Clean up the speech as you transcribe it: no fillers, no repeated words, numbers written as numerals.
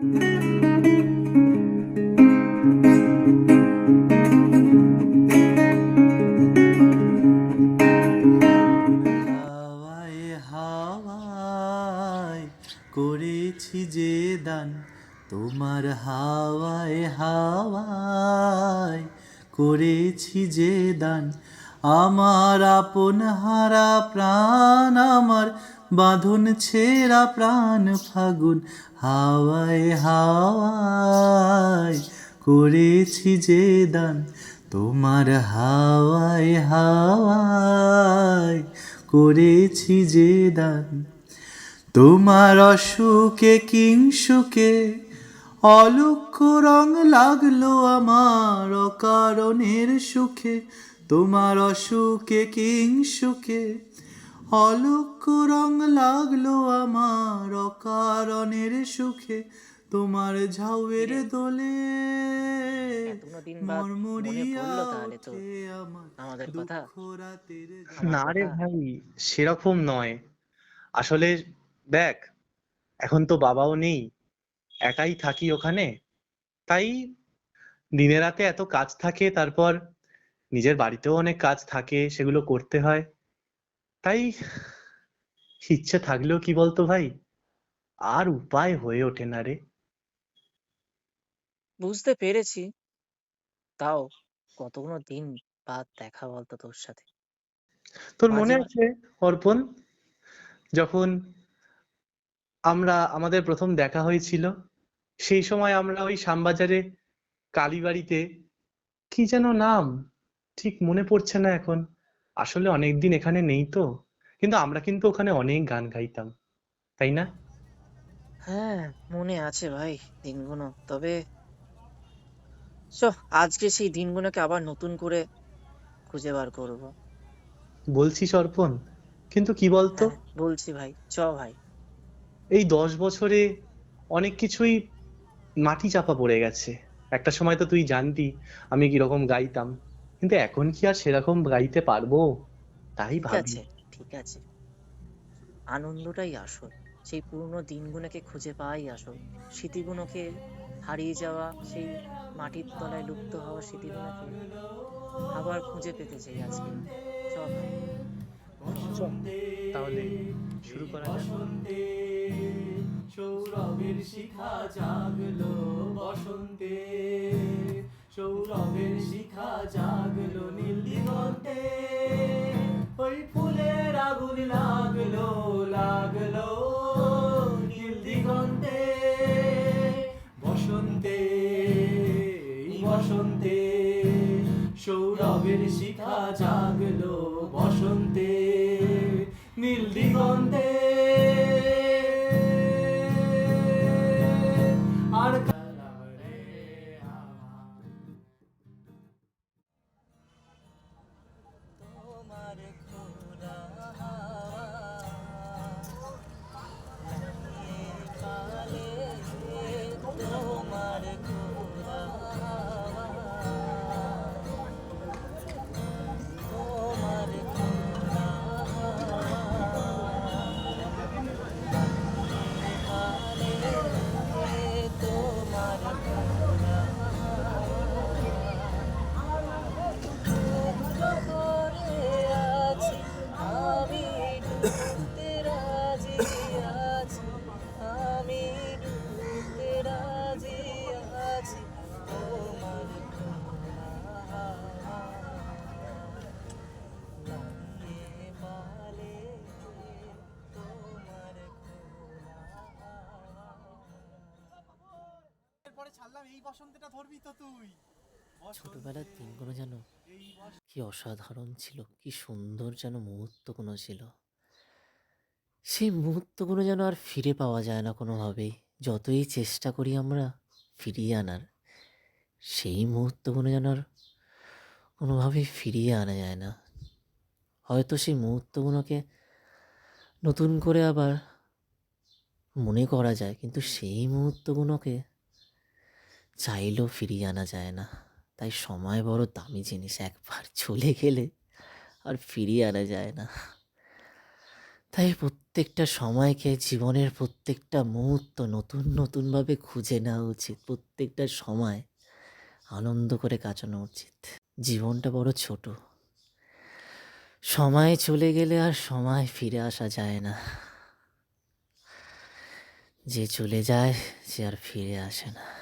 হাওয়ায় হাওয়ায় করেছি যে দান, তোমার হাওয়ায় হাওয়ায় করেছি যে দান। আমার আপন হারা প্রাণ, আমার বাঁধন ছেঁড়া প্রাণ ফাগুন, হাওয়ায় হাওয়ায় করেছি যে দান, তোমার হাওয়ায় হাওয়ায় করেছি যে দান। তোমার অসুখে কিংসুকে অলক্ষ রং লাগলো আমার অকারণের সুখে, তোমার অসুখে কিংসুকে অলক্ষ রং লাগলো আমার অকারণের সুখে, তোমার ঝাউয়ের কিরে, দোলে এতগুলো দিন বাদ মনে মরমরিয়া পড়লো তাহলে তোর ওঠে আমার আমাদের কথা? দুঃখ রাতের আমার না রে কথা? ভাই, সেরকম নয় আসলে। দেখ, এখন তো বাবাও নেই, একাই থাকি ওখানে। তাই দিনে রাতে এত কাজ থাকে, তারপর নিজের বাড়িতেও অনেক কাজ থাকে, সেগুলো করতে হয়। তাই ইচ্ছে থাকলেও কি বলতো ভাই, আর উপায় হয়ে ওঠে না রে। বুঝতে পেরেছি। তাও কতগুলো দিন বাদ দেখা বলতো তোর সাথে। তোর মনে মাঝে আছে অর্পণ, যখন আমাদের প্রথম দেখা হয়েছিল, সেই সময় আমরা ওই শ্যামবাজারে কালীবাড়িতে, কি যেন নাম, ঠিক মনে পড়ছে না এখন। আসলে অনেকদিন এখানে নেই তো, কিন্তু আমরা কিন্তু ওখানে অনেক গান গাইতাম, তাই না? হ্যাঁ, মনে আছে ভাই দিনগুলো। তবে চ, আজকে সেই দিনগুলোকে আবার নতুন করে খুঁজে বার করবো। বলছিস অর্পণ, কিন্তু কি বলতো, হ্যাঁ বলছি ভাই, চ ভাই। এই 10 বছরে অনেক কিছুই মাটি চাপা পড়ে গেছে। একটা সময় তো তুই জানতি আমি কিরকম গাইতাম, কিন্তু এখন কি আর সেরকম গাইতে পারবো? তাই ঠিক ভাবি। আছে, ঠিক আছে। আনন্দটাই আসল। সেই পুরনো দিনগুলোকে খুঁজে পাওয়াই আসল। স্মৃতিগুলোকে হারিয়ে যাওয়া, সেই মাটির তলায় লুপ্ত হওয়া স্মৃতিগুলোকে আবার খুঁজে পেতে চাই আজকে। চ ভাই। চল, বসন্তে তাহলে শুরু এই করা যাক। বসন্তে সৌরভের শিখা জাগলো, বসন্তে সৌরভের শিখা জাগলো, নীল দিগন্তে ওই ফুলের আগুন লাগলো, লাগলো নীল দিগন্তে। বসন্তে এই বসন্তে সৌরভের শিখা জাগলো, বসন্তে নীল দিগন্তে। আর কালাম রে আমার। তোমার খোলা হাওয়া লাগিয়ে পালে, তোমার খোলা হাওয়া, তোমার খোলা আমি ডুবতে রাজি আছি, আমি ডুবতে রাজি আছি, তোমার খোলা হাওয়া লাগিয়ে পালে, তোমার খোলা হাওয়া। এরপরে ছাড়লাম এই বসন্তটা ধরবি তো তুই। ছোটবেলার বসন্তে দিনগুলো যেন এই কি অসাধারণ ছিল, কি সুন্দর যেন মুহূর্তগুলো ছিল। সেই মুহূর্তগুলো যেন আর ফিরে পাওয়া যায় না কোনোভাবেই। যতই চেষ্টা করি আমরা ফিরিয়ে আনার, সেই মুহূর্তগুলো যেন আর কোনোভাবেই ফিরিয়ে আনা যায় না। হয়তো সেই মুহূর্তগুলোকে নতুন করে আবার মনে করা যায়, কিন্তু সেই মুহূর্তগুলোকে চাইলেও ফিরিয়ে আনা যায় না। তাই সময় বড় দামি জিনিস, একবার চলে গেলে আর ফিরিয়ে আনা যায় না। তাই প্রত্যেকটা সময়কে, জীবনের প্রত্যেকটা মুহূর্ত নতুন নতুনভাবে খুঁজে নেওয়া উচিত। প্রত্যেকটা সময় আনন্দ করে কাটানো উচিত। জীবনটা বড় ছোট। সময় চলে গেলে আর সময় ফিরে আসা যায় না। যে চলে যায় সে আর ফিরে আসে না।